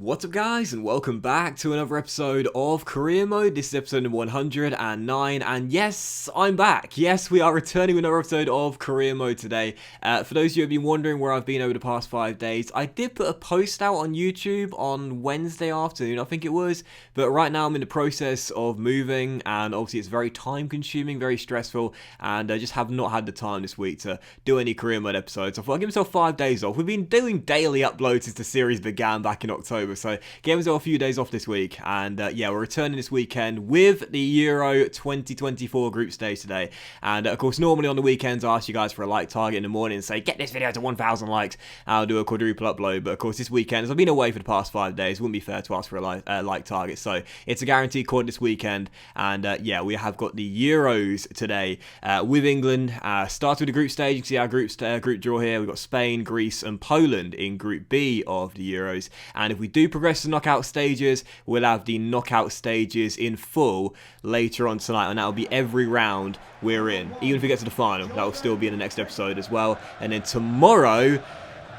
What's up guys, and welcome back to another episode of Career Mode. This is episode number 109, and yes, I'm back. Yes, we are returning with another episode of Career Mode today. For those of you who have been wondering where I've been over the past 5 days, I did put a post out on YouTube on Wednesday afternoon, I think it was, but right now I'm in the process of moving, and obviously it's very time consuming, very stressful, and I just have not had the time this week to do any Career Mode episodes. So I thought I'd give myself 5 days off. We've been doing daily uploads since the series began back in October. So gave myself a few days off this week, and yeah, we're returning this weekend with the Euro 2024 group stage today. And of course, normally on the weekends I ask you guys for a like target in the morning and say get this video to 1,000 likes. I'll do a quadruple upload. But of course, this weekend, as I've been away for the past 5 days, it wouldn't be fair to ask for a like target. So it's a guaranteed quarter this weekend, and yeah, we have got the Euros today with England. Starts with the group stage. You can see our group draw here. We've got Spain, Greece, and Poland in Group B of the Euros. And if we do progress to knockout stages, we'll have the knockout stages in full later on tonight, and that'll be every round we're in. Even if we get to the final, that will still be in the next episode as well. And then tomorrow,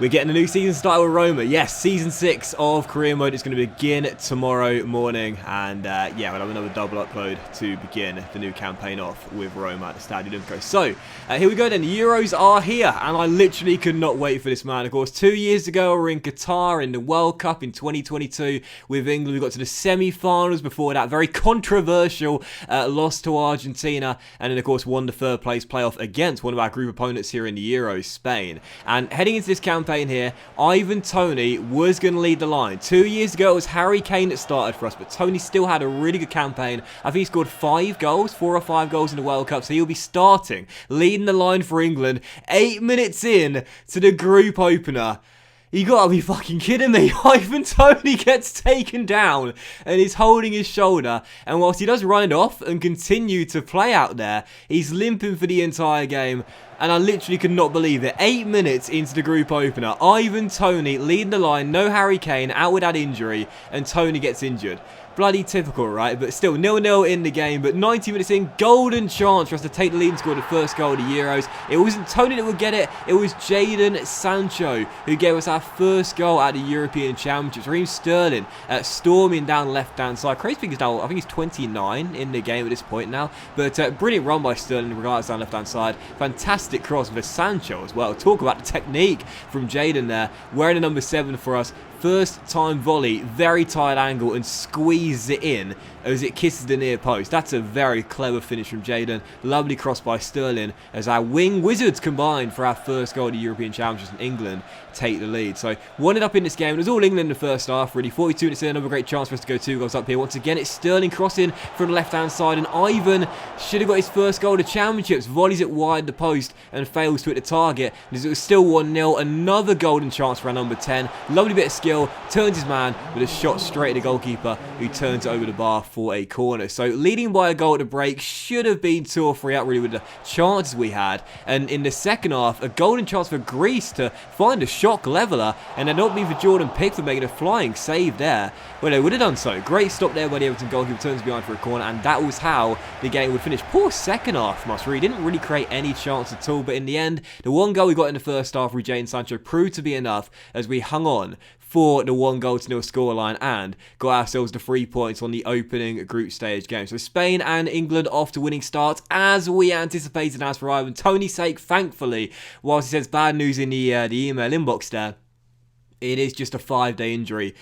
we're getting a new season started with Roma. Yes, Season 6 of Career Mode is going to begin tomorrow morning. And yeah, we'll have another double upload to begin the new campaign off with Roma at the Stadio Olimpico. So, here we go then. The Euros are here, and I literally could not wait for this, man. Of course, 2 years ago, we were in Qatar in the World Cup in 2022 with England. We got to the semi-finals before that. Very controversial loss to Argentina. And then, of course, won the third place playoff against one of our group opponents here in the Euros, Spain. And heading into this campaign here, Ivan Toney was going to lead the line. 2 years ago, it was Harry Kane that started for us, but Toney still had a really good campaign. I think he scored 5 goals, 4 or 5 goals in the World Cup, so he'll be starting, leading the line for England. 8 minutes in to the group opener. You gotta be fucking kidding me. Ivan Toney gets taken down and he's holding his shoulder. And whilst he does run it off and continue to play out there, he's limping for the entire game. And I literally could not believe it. 8 minutes into the group opener, Ivan Toney leading the line, no Harry Kane, out with that injury, and Toney gets injured. Bloody typical, right? But still, 0-0 in the game. But 90 minutes in, golden chance for us to take the lead and score the first goal of the Euros. It wasn't Toney that would get it. It was Jadon Sancho who gave us our first goal at the European Championships. Raheem Sterling storming down left-hand side. Crazy thing is now, I think he's 29 in the game at this point now. But brilliant run by Sterling regardless down left-hand side. Fantastic cross for Sancho as well. Talk about the technique from Jadon there. Wearing the number 7 for us. First time volley, very tight angle, and squeezes it in as it kisses the near post. That's a very clever finish from Jadon. Lovely cross by Sterling as our wing wizards combined for our first goal of the European Championships, and England take the lead. So 1-0 up in this game. It was all England in the first half, really. 42 minutes in, another great chance for us to go 2 goals up here. Once again, it's Sterling crossing from the left-hand side, and Ivan should have got his first goal of the Championships. Volleys it wide the post and fails to hit the target. And it was still 1-0. Another golden chance for our number 10. Lovely bit of skill. Turns his man with a shot straight at the goalkeeper, who turns it over the bar for a corner. So leading by a goal at the break, should have been 2 or 3 out really with the chances we had. And in the second half, a golden chance for Greece to find a shock leveller, and had not been for Jordan Pickford making a flying save there, well, they would have done so. Great stop there by the Everton goalkeeper, turns behind for a corner, and that was how the game would finish. Poor second half from us, really. Didn't really create any chance at all, but in the end, the one goal we got in the first half with Jadon Sancho proved to be enough as we hung on for the 1-0 scoreline and got ourselves the 3 points on the opening group stage game. So Spain and England off to winning starts as we anticipated. As for Ivan Toney's sake, thankfully, whilst he says bad news in the email inbox there, it is just a 5-day injury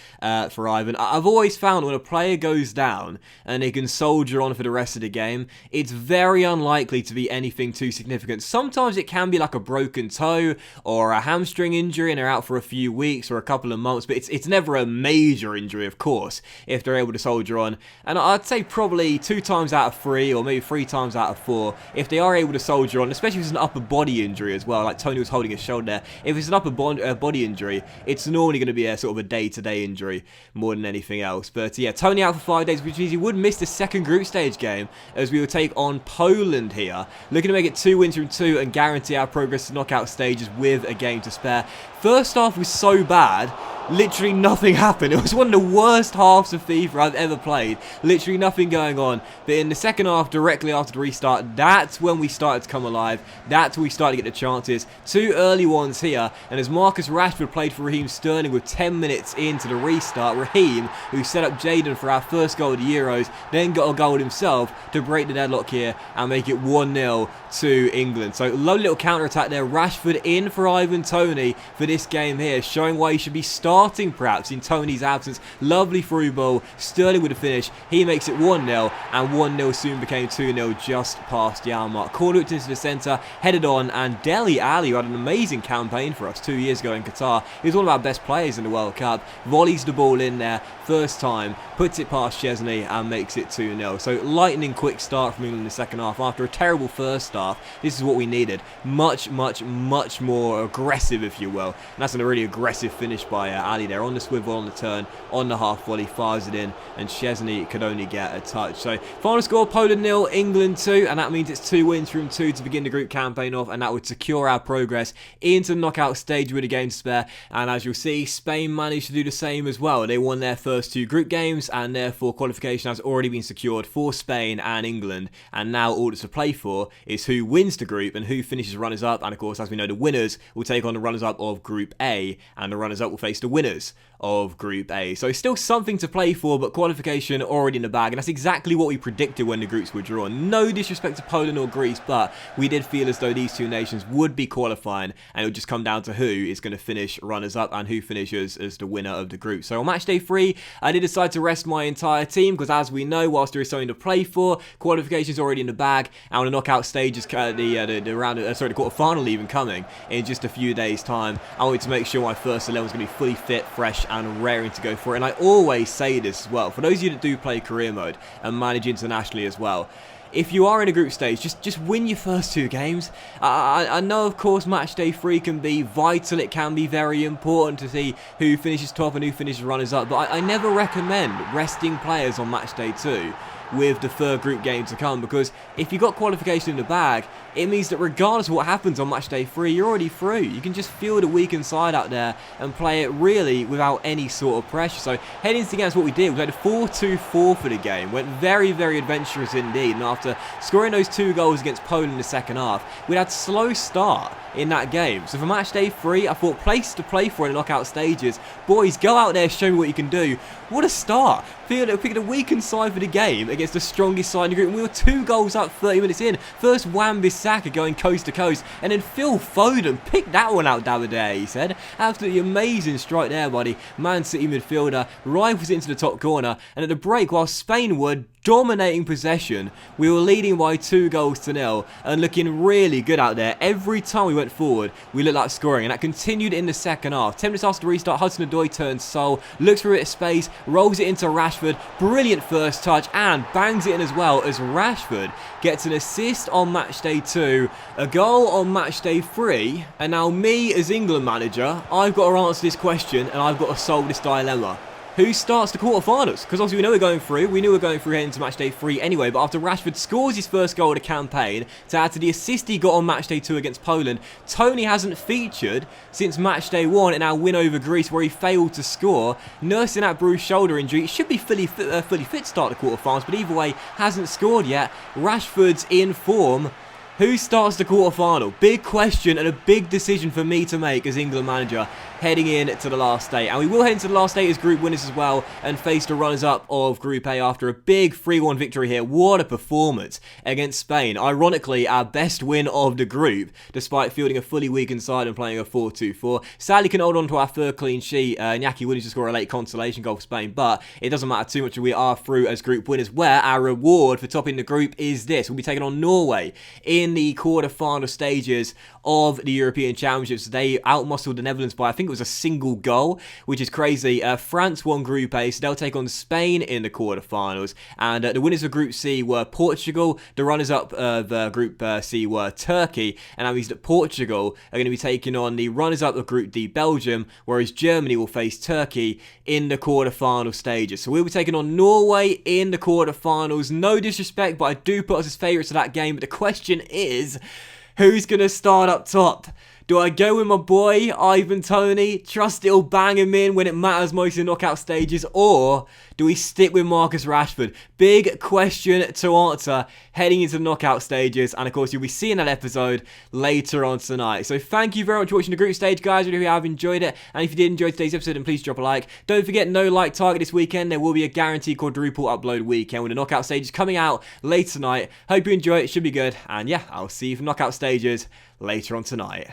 for Ivan. I've always found when a player goes down and they can soldier on for the rest of the game, it's very unlikely to be anything too significant. Sometimes it can be like a broken toe or a hamstring injury and they're out for a few weeks or a couple of months, but it's never a major injury, of course, if they're able to soldier on. And I'd say probably 2 times out of 3 or maybe 3 times out of 4, if they are able to soldier on, especially if it's an upper body injury as well, like Toney was holding his shoulder there. If it's an upper body injury, it's normally going to be a sort of a day-to-day injury more than anything else. But yeah, Toney out for 5 days, which means he would miss the second group stage game as we will take on Poland here. Looking to make it 2 wins from 2 and guarantee our progress to knockout stages with a game to spare. First half was so bad, literally nothing happened. It was one of the worst halves of FIFA I've ever played. Literally nothing going on. But in the second half, directly after the restart, that's when we started to come alive. That's when we started to get the chances. 2 early ones here. And as Marcus Rashford played for Raheem Sterling with 10 minutes into the restart, Raheem, who set up Jadon for our first goal of the Euros, then got a goal himself to break the deadlock here and make it 1-0 to England. So lovely little counter-attack there. Rashford in for Ivan Toney for this game here, showing why he should be starting perhaps in Tony's absence. Lovely through ball. Sterling with a finish. He makes it 1-0, and 1-0 soon became 2-0 just past the hour mark. Corner it into the centre, headed on, and Dele Alli, who had an amazing campaign for us 2 years ago in Qatar. He was one of our best players in the World Cup. Volleys the ball in there, first time, puts it past Chesney and makes it 2-0. So lightning quick start from England in the second half. After a terrible first half, this is what we needed. Much more aggressive, if you will. And that's a really aggressive finish by Ali there, on the swivel, on the turn, on the half volley, fires it in, and Chesney could only get a touch. So final score, Poland 0, England 2, and that means it's 2 wins from 2 to begin the group campaign off, and that would secure our progress into the knockout stage with a game to spare. And as you'll see, Spain managed to do the same as well. They won their first 2 group games, and therefore qualification has already been secured for Spain and England, and now all that's to play for is who wins the group and who finishes runners-up. And of course, as we know, the winners will take on the runners-up of Group A, and the runners-up will face the winners of Group A. So still something to play for, but qualification already in the bag, and that's exactly what we predicted when the groups were drawn. No disrespect to Poland or Greece, but we did feel as though these 2 nations would be qualifying, and it would just come down to who is going to finish runners-up and who finishes as the winner of the group. So on match day 3, I did decide to rest my entire team, because as we know, whilst there is something to play for, qualification is already in the bag, and on the knockout stage is the quarter-final even coming in just a few days' time. I wanted to make sure my first 11 was going to be fully fit, fresh, and raring to go for it. And I always say this as well, for those of you that do play career mode and manage internationally as well, if you are in a group stage, just win your first 2 games. I know, of course, match day 3 can be vital. It can be very important to see who finishes top and who finishes runners-up, but I never recommend resting players on match day 2 with the third group game to come, because if you got qualification in the bag, it means that regardless of what happens on match day 3, you're already through. You can just field a weakened side out there and play it really without any sort of pressure. So heading into against what we did, we had a 4-2-4 for the game. Went very adventurous indeed, and after scoring those 2 goals against Poland in the second half, we had a slow start in that game. So for match day 3, I thought place to play for in the knockout stages. Boys, go out there, show me what you can do. What a start. Picking a weakened side for the game against the strongest side in the group, and we were 2 goals up 30 minutes in. First Wan-Bissaka going coast to coast, and then Phil Foden picked that one out Davide, he said. Absolutely amazing strike there, buddy. Man City midfielder rifles into the top corner, and at the break, while Spain were dominating possession, we were leading by 2-0 and looking really good out there. Every time we went forward, we looked like scoring, and that continued in the second half. 10 minutes after the restart, Hudson-Odoi turns sole, looks for a bit of space, rolls it into Rashford, brilliant first touch, and bangs it in as well, as Rashford gets an assist on match day 2, a goal on match day 3, and now me as England manager, I've got to answer this question, and I've got to solve this dilemma. Who starts the quarterfinals? Because obviously we know we're going through. We knew we were going through heading to match day 3 anyway, but after Rashford scores his first goal of the campaign, to add to the assist he got on match day 2 against Poland, Tony hasn't featured since match day 1 in our win over Greece, where he failed to score, nursing that bruised shoulder injury. Should be fully fit to start the quarterfinals, but either way, hasn't scored yet. Rashford's in form. Who starts the quarterfinal? Big question and a big decision for me to make as England manager heading in to the last day. And we will head into the last day as group winners as well and face the runners-up of Group A after a big 3-1 victory here. What a performance against Spain. Ironically, our best win of the group, despite fielding a fully weakened side and playing a 4-2-4. Sadly, can hold on to our third clean sheet. Iñaki Williams to score a late consolation goal for Spain, but it doesn't matter too much. We are through as group winners, where our reward for topping the group is this. We'll be taking on Norway in the quarter-final stages of the European Championships. They outmuscled the Netherlands by, I think it was a single goal, which is crazy. France won Group A, so they'll take on Spain in the quarterfinals. And the winners of Group C were Portugal. The runners-up of Group C were Turkey. And that means that Portugal are going to be taking on the runners-up of Group D, Belgium, whereas Germany will face Turkey in the quarterfinal stages. So we'll be taking on Norway in the quarterfinals. No disrespect, but I do put us as favourites to that game. But the question is, who's going to start up top? Do I go with my boy, Ivan Toney, trust it'll bang him in when it matters most in knockout stages, or do we stick with Marcus Rashford? Big question to answer heading into the knockout stages, and of course you'll be seeing that episode later on tonight. So thank you very much for watching the group stage, guys. I really hope you have enjoyed it, and if you did enjoy today's episode, then please drop a like. Don't forget, no like target this weekend. There will be a guaranteed quadruple upload weekend with the knockout stages coming out later tonight. Hope you enjoy it, should be good, and yeah, I'll see you for knockout stages later on tonight.